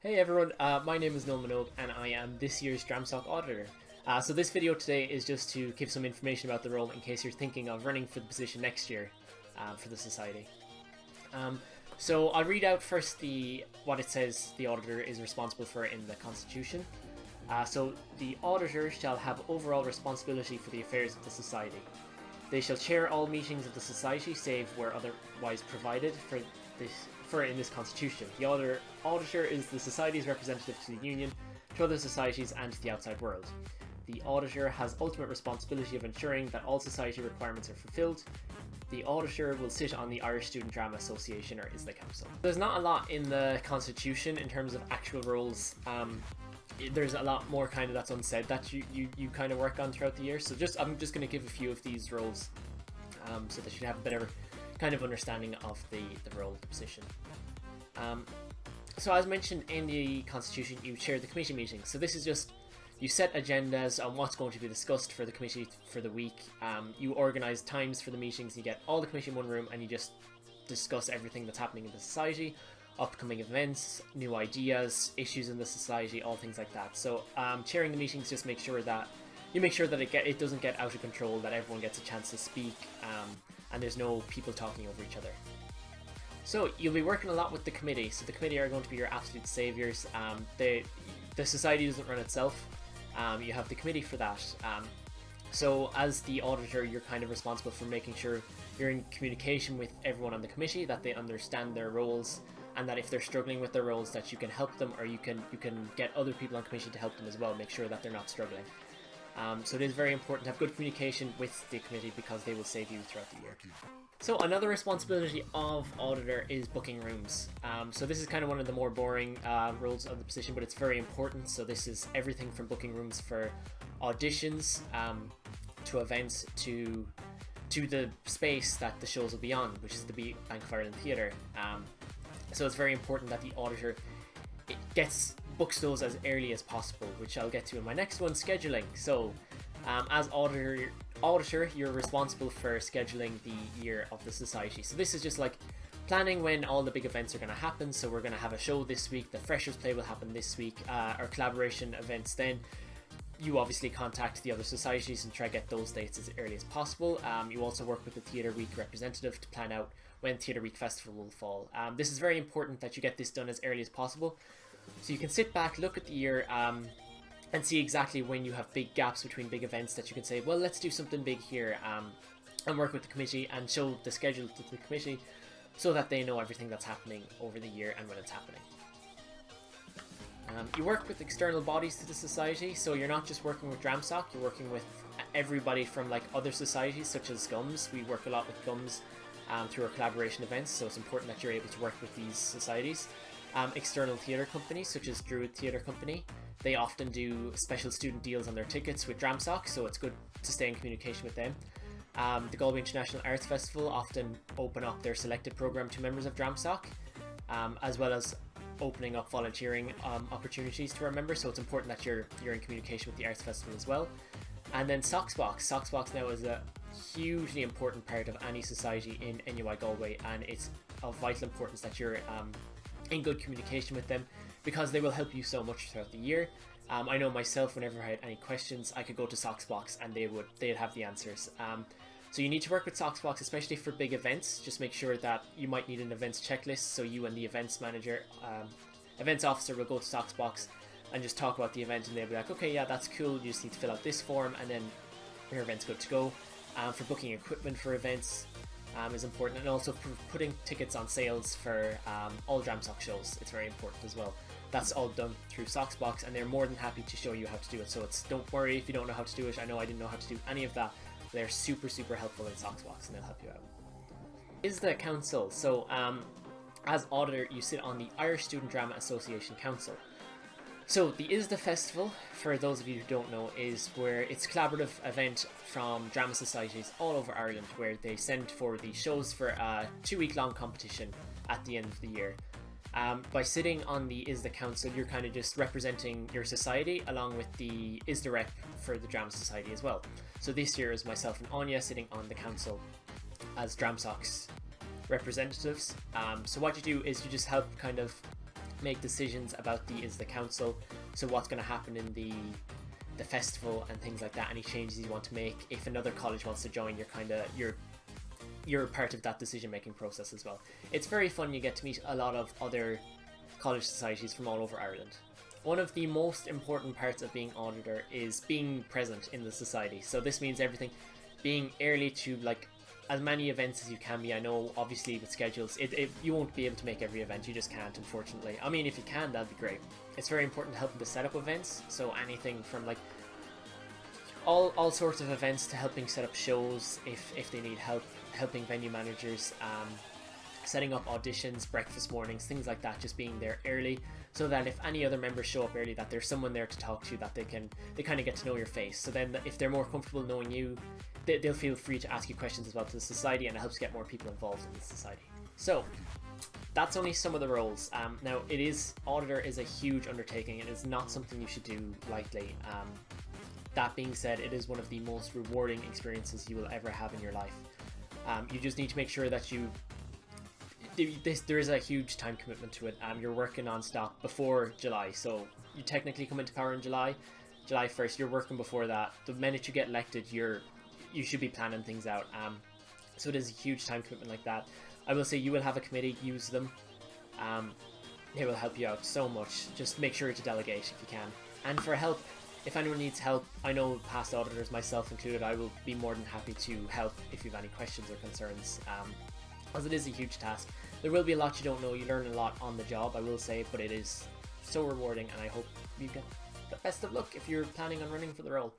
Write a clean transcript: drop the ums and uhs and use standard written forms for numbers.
Hey everyone, my name is Noel Minogue and I am this year's Dramsoc Auditor. So this video today is just to give some information about the role in case you're thinking of running for the position next year for the Society. So I'll read out first what it says the Auditor is responsible for in the Constitution. So the Auditor shall have overall responsibility for the affairs of the Society. They shall chair all meetings of the Society save where otherwise provided for in this Constitution. The Auditor is the Society's representative to the Union, to other societies and to the outside world. The Auditor has ultimate responsibility of ensuring that all society requirements are fulfilled. The Auditor will sit on the Irish Student Drama Association, or ISDA Council. There's not a lot in the Constitution in terms of actual roles. There's a lot more kind of that's unsaid that you kind of work on throughout the year. So I'm just going to give a few of these roles so that you can have a better kind of understanding of the role, the position. So as mentioned in the Constitution, you chair the committee meetings. So this is just, you set agendas on what's going to be discussed for the committee for the week. You organise times for the meetings, you get all the committee in one room and you just discuss everything that's happening in the society, upcoming events, new ideas, issues in the society, all things like that. So chairing the meetings just make sure that it doesn't get out of control, that everyone gets a chance to speak, and there's no people talking over each other. So you'll be working a lot with the committee. So the committee are going to be your absolute saviors. The society doesn't run itself. You have the committee for that. So as the auditor, you're kind of responsible for making sure you're in communication with everyone on the committee, that they understand their roles, and that if they're struggling with their roles, that you can help them, or you can get other people on committee to help them as well, make sure that they're not struggling. So it is very important to have good communication with the committee because they will save you throughout the year. So another responsibility of auditor is booking rooms. So this is kind of one of the more boring roles of the position, but it's very important. So this is everything from booking rooms for auditions, to events, to the space that the shows will be on, which is the Bank of Ireland Theatre. So it's very important that the auditor books those as early as possible, which I'll get to in my next one, scheduling. So as auditor, you're responsible for scheduling the year of the society. So this is just like planning when all the big events are going to happen. So we're going to have a show this week, the Freshers Play will happen this week, our collaboration events then. You obviously contact the other societies and try to get those dates as early as possible. You also work with the Theatre Week representative to plan out when Theatre Week Festival will fall. This is very important that you get this done as early as possible, so you can sit back, look at the year, and see exactly when you have big gaps between big events that you can say, well, let's do something big here, and work with the committee and show the schedule to the committee so that they know everything that's happening over the year and when it's happening. You work with external bodies to the society, so you're not just working with Dramsoc, you're working with everybody from like other societies such as GUMS. We work a lot with GUMS through our collaboration events, so it's important that you're able to work with these societies. External theatre companies such as Druid Theatre Company, they often do special student deals on their tickets with Dramsoc, so it's good to stay in communication with them. The Galway International Arts Festival often open up their selected programme to members of Dramsoc, as well as opening up volunteering opportunities to our members, so it's important that you're in communication with the Arts Festival as well. And then Soxbox. Soxbox now is a hugely important part of any society in NUI Galway, and it's of vital importance that you're in good communication with them because they will help you so much throughout the year. I know myself, whenever I had any questions, I could go to Soxbox and they'd have the answers. So you need to work with Soxbox, especially for big events. Just make sure that you might need an events checklist, so you and the events manager, events officer will go to Soxbox and just talk about the event, and they'll be like, okay, yeah, that's cool, you just need to fill out this form and then your event's good to go. For booking equipment for events is important, and also for putting tickets on sales for all Dramsoc shows. It's very important as well. That's all done through Soxbox, and they're more than happy to show you how to do it. So don't worry if you don't know how to do it. I know I didn't know how to do any of that. They're super helpful in Soxbox, and they'll help you out. ISDA Council. So as auditor, you sit on the Irish Student Drama Association Council. So the ISDA Festival, for those of you who don't know, is where it's a collaborative event from drama societies all over Ireland, where they send for the shows for a 2-week-long competition at the end of the year. By sitting on the ISDA Council, you're kind of just representing your society along with the ISDA rep for the Drama Society as well. So this year is myself and Anya sitting on the council as Dramsoc's representatives. So what you do is you just help kind of make decisions about the council. So what's going to happen in the festival and things like that, any changes you want to make. If another college wants to join, you're part of that decision making process as well. It's very fun. You get to meet a lot of other college societies from all over Ireland. One of the most important parts of being auditor is being present in the society. So this means everything, being early to like as many events as you can be. I know obviously with schedules you won't be able to make every event, you just can't, unfortunately. I mean, if you can, that'd be great. It's very important to help to set up events, so anything from like all sorts of events to helping set up shows if they need help, helping venue managers, setting up auditions, breakfast mornings, things like that. Just being there early so that if any other members show up early, that there's someone there to talk to, that they kind of get to know your face. So then if they're more comfortable knowing you, they'll feel free to ask you questions as well to the society, and it helps get more people involved in the society. So that's only some of the roles. Now auditor is a huge undertaking. It is not something you should do lightly. That being said, it is one of the most rewarding experiences you will ever have in your life. You just need to make sure that there is a huge time commitment to it. You're working non-stop before July, so you technically come into power in July 1st. You're working before that. The minute you get elected, you should be planning things out. So it is a huge time commitment like that. I will say you will have a committee. Use them. They will help you out so much. Just make sure to delegate if you can. And for help, if anyone needs help, I know past auditors, myself included, I will be more than happy to help if you have any questions or concerns, as it is a huge task. There will be a lot you don't know. You learn a lot on the job, I will say, but it is so rewarding, and I hope you get the best of luck if you're planning on running for the role.